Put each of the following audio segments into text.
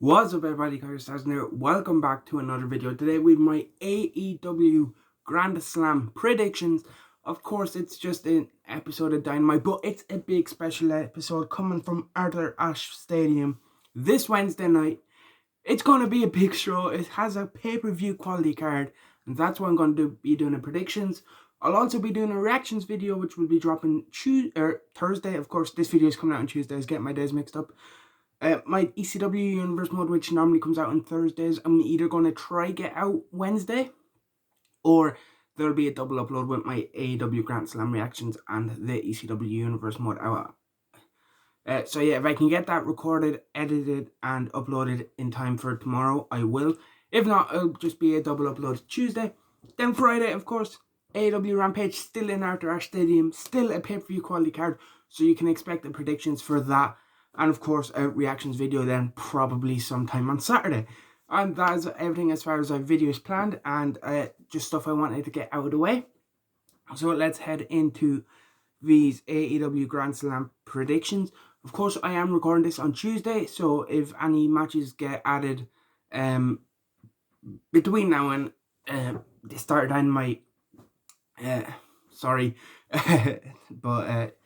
What's up everybody, Carter Stars here. Welcome back to another video. Today we have my AEW Grand Slam predictions. Of course, it's just an episode of Dynamite, but it's a big special episode coming from Arthur Ashe Stadium this Wednesday night. It's going to be a big show. It has a pay-per-view quality card, and that's what I'm going to be doing the predictions. I'll also be doing a reactions video, which will be dropping Thursday. Of course, this video is coming out on Tuesday. I was getting my days mixed up. My ECW Universe mode, which normally comes out on Thursdays, I'm either going to try get out Wednesday, or there'll be a double upload with my AEW Grand Slam reactions and the ECW Universe mode out. So yeah, if I can get that recorded, edited, and uploaded in time for tomorrow, I will. If not, it'll just be a double upload Tuesday. Then Friday, of course, AEW Rampage still in Arthur Ashe Stadium, still a pay-per-view quality card, so you can expect the predictions for that. And of course, a reactions video then probably sometime on Saturday. And that is everything as far as our videos planned, and just stuff I wanted to get out of the way. So let's head into these AEW Grand Slam predictions. Of course, I am recording this on Tuesday, so if any matches get added between now and the start of Dynamite, sorry, but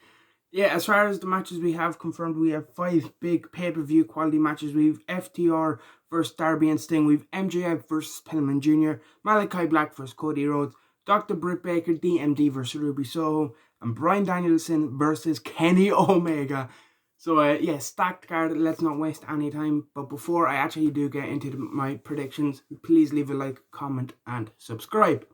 yeah, as far as the matches we have confirmed, we have 5 big pay-per-view quality matches. We have FTR versus Darby and Sting. We have MJF versus Pillman Jr., Malachi Black versus Cody Rhodes, Dr. Britt Baker, DMD versus Ruby Soho, and Bryan Danielson versus Kenny Omega. So yeah, stacked card. Let's not waste any time. But before I actually do get into my predictions, please leave a like, comment, and subscribe.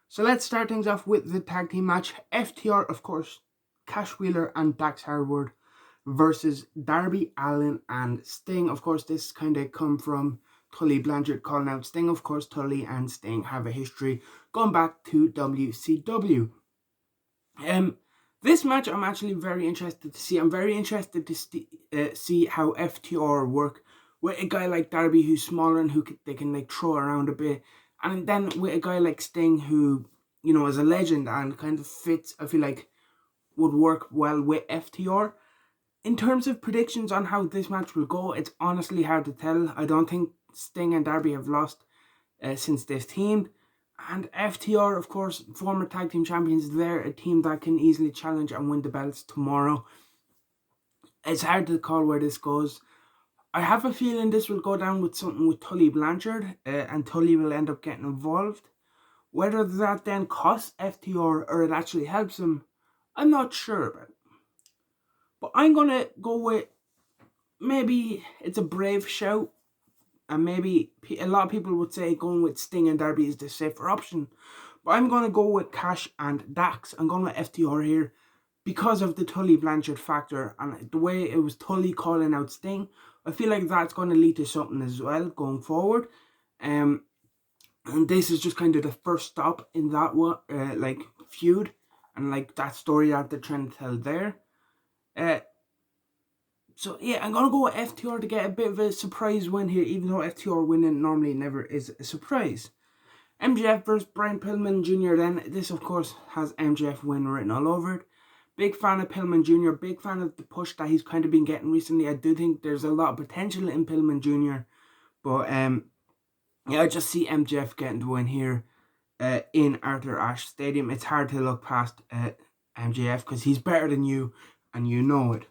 So let's start things off with the tag team match. FTR, of course, Cash Wheeler and Dax Harwood versus Darby Allin and Sting. Of course, this kind of come from Tully Blanchard calling out Sting. Of course, Tully and Sting have a history going back to WCW. This match I'm actually very interested to see. I'm very interested to see how FTR work with a guy like Darby who's smaller and who they can like throw around a bit. And then with a guy like Sting who, you know, is a legend and kind of fits, I feel like, would work well with FTR. In terms of predictions on how this match will go, it's honestly hard to tell. I don't think Sting and Darby have lost since they've teamed. And FTR, of course, former tag team champions, they're a team that can easily challenge and win the belts tomorrow. It's hard to call where this goes. I have a feeling this will go down with something with Tully Blanchard, and Tully will end up getting involved. Whether that then costs FTR or it actually helps him, I'm not sure about. But I'm going to go with, maybe it's a brave shout, and maybe a lot of people would say going with Sting and Darby is the safer option. But I'm going to go with Cash and Dax. I'm going with FTR here because of the Tully Blanchard factor and the way it was Tully calling out Sting. I feel like that's going to lead to something as well going forward. And this is just kind of the first stop in that like feud and like that story that they're trying to tell there. So yeah, I'm going to go with FTR to get a bit of a surprise win here, even though FTR winning normally never is a surprise. MJF versus Brian Pillman Jr. then. This, of course, has MJF win written all over it. Big fan of Pillman Jr. Big fan of the push that he's kind of been getting recently. I do think there's a lot of potential in Pillman Jr. But yeah, I just see MJF getting the win here in Arthur Ashe Stadium. It's hard to look past MJF because he's better than you, and you know it.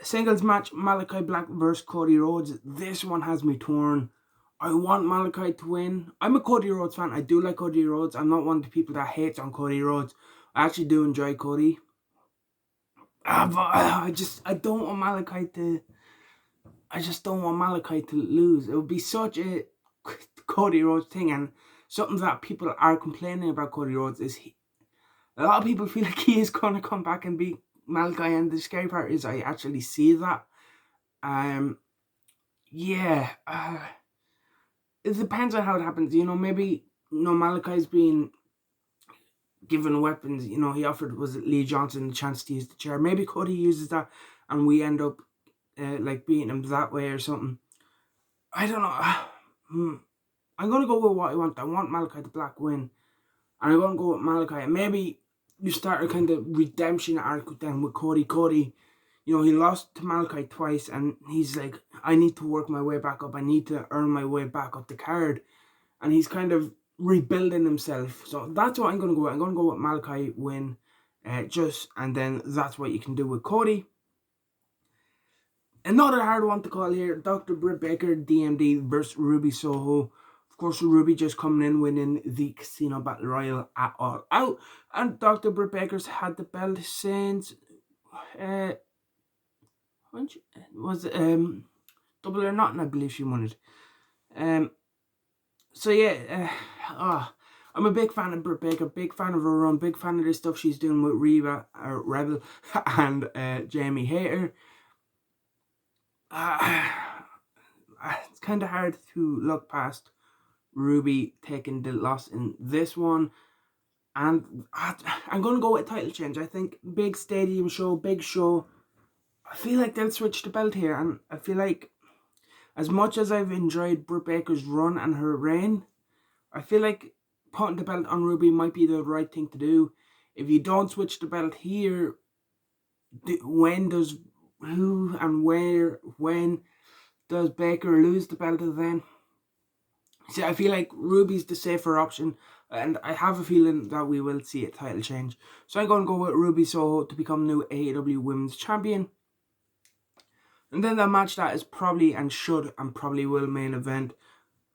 Singles match, Malachi Black versus Cody Rhodes. This one has me torn. I want Malachi to win. I'm a Cody Rhodes fan. I do like Cody Rhodes. I'm not one of the people that hates on Cody Rhodes. I actually do enjoy Cody. But I don't want Malachi to... I just don't want Malachi to lose. It would be such a Cody Rhodes thing. And something that people are complaining about Cody Rhodes is a lot of people feel like he is going to come back and beat Malachi. And the scary part is I actually see that. Yeah. It depends on how it happens. You know, maybe, you know, Malachi's being given weapons. You know, he offered, was it Lee Johnson, the chance to use the chair. Maybe Cody uses that and we end up like beating him that way or something. I don't know. I'm going to go with what I want. I want Malachi the Black win. And I'm going to go with Malachi. And maybe you start a kind of redemption arc then with Cody. Cody, You know, he lost to Malachi twice, and he's like, I need to work my way back up. I need to earn my way back up the card. And he's kind of rebuilding himself. So that's what I'm going to go with. I'm going to go with Malachi win. And then that's what you can do with Cody. Another hard one to call here. Dr. Britt Baker, DMD versus Ruby Soho. Of course, Ruby just coming in winning the Casino Battle Royal at All Out. And Dr. Britt Baker's had the belt since... was Double or Nothing, I believe she won it. So yeah, I'm a big fan of Britt Baker, big fan of her run, big fan of the stuff she's doing with Rebel, and Jamie Hayter. It's kind of hard to look past Ruby taking the loss in this one. And I'm going to go with a title change. I think big stadium show, big show. I feel like they'll switch the belt here. And I feel like as much as I've enjoyed Britt Baker's run and her reign, I feel like putting the belt on Ruby might be the right thing to do. If you don't switch the belt here, when does Baker lose the belt then? See, I feel like Ruby's the safer option, and I have a feeling that we will see a title change. So I'm going to go with Ruby Soho to become new AEW Women's Champion. And then the match that is probably and should and probably will main event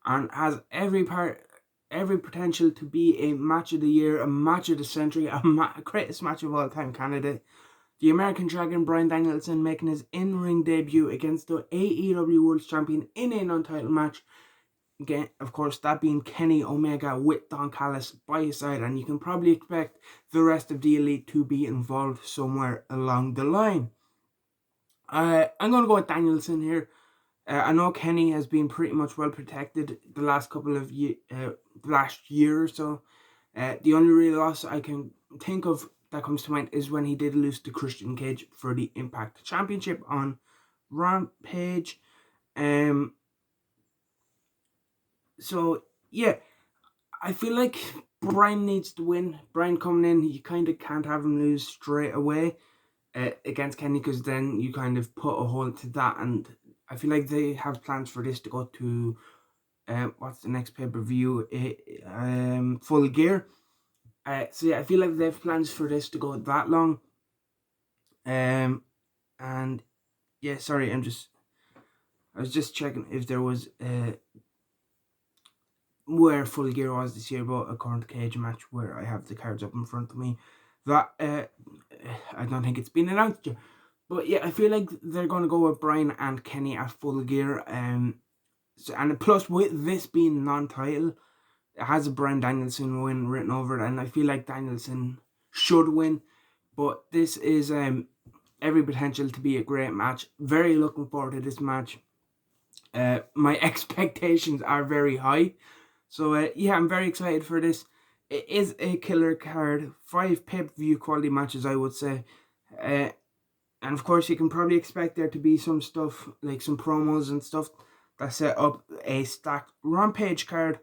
and has every potential to be a match of the year, a match of the century, a greatest match of all time candidate. The American Dragon Bryan Danielson making his in-ring debut against the AEW World Champion in a non-title match. Again, of course, that being Kenny Omega with Don Callis by his side, and you can probably expect the rest of the Elite to be involved somewhere along the line. I'm going to go with Danielson here. I know Kenny has been pretty much well protected the last couple of last year or so. The only real loss I can think of that comes to mind is when he did lose to Christian Cage for the Impact Championship on Rampage. So yeah, I feel like Bryan needs to win. Bryan coming in, you kind of can't have him lose straight away against Kenny, because then you kind of put a hold to that, and I feel like they have plans for this to go to what's the next pay-per-view? Full Gear. So yeah, I feel like they have plans for this to go that long. And yeah, sorry, I was just checking if there was where Full Gear was this year, but a current cage match where I have the cards up in front of me. That I don't think it's been announced yet. But yeah, I feel like they're going to go with Bryan and Kenny at Full Gear. And plus, with this being non-title, it has a Bryan Danielson win written over it. And I feel like Danielson should win. But this is every potential to be a great match. Very looking forward to this match. My expectations are very high. So yeah, I'm very excited for this. It is a killer card. 5 pay-per-view quality matches, I would say. And of course, you can probably expect there to be some stuff, like some promos and stuff that set up a stacked Rampage card,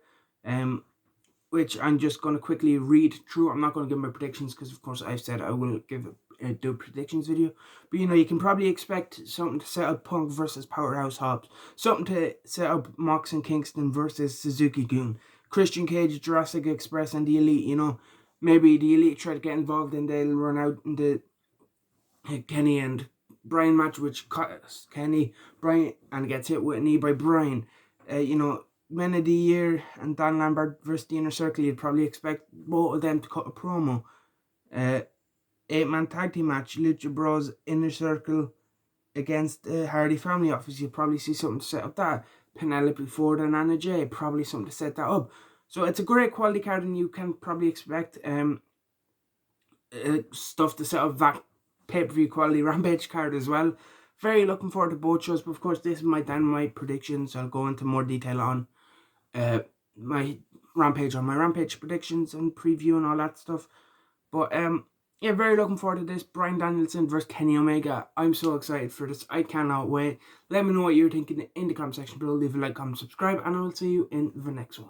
which I'm just going to quickly read through. I'm not going to give my predictions because, of course, I've said I will do a predictions video. But, you can probably expect something to set up Punk versus Powerhouse Hobbs, something to set up Mox and Kingston versus Suzuki-gun, Christian Cage, Jurassic Express, and the Elite. Maybe the Elite try to get involved and they'll run out in the Kenny and Bryan match, which cuts Bryan and gets hit with a knee by Bryan. Men of the Year and Dan Lambert versus the Inner Circle, you'd probably expect both of them to cut a promo. 8-man tag team match, Lucha Bros Inner Circle against Hardy Family Office. You'd probably see something to set up that. Penelope Ford and Anna Jay, probably something to set that up. So it's a great quality card, and you can probably expect stuff to set up that pay-per-view quality Rampage card as well. Very looking forward to both shows, but of course this is my Dynamite predictions. I'll go into more detail on my Rampage predictions and preview and all that stuff. But yeah, very looking forward to this. Bryan Danielson versus Kenny Omega. I'm so excited for this. I cannot wait. Let me know what you're thinking in the comment section below. Leave a like, comment, subscribe, and I will see you in the next one.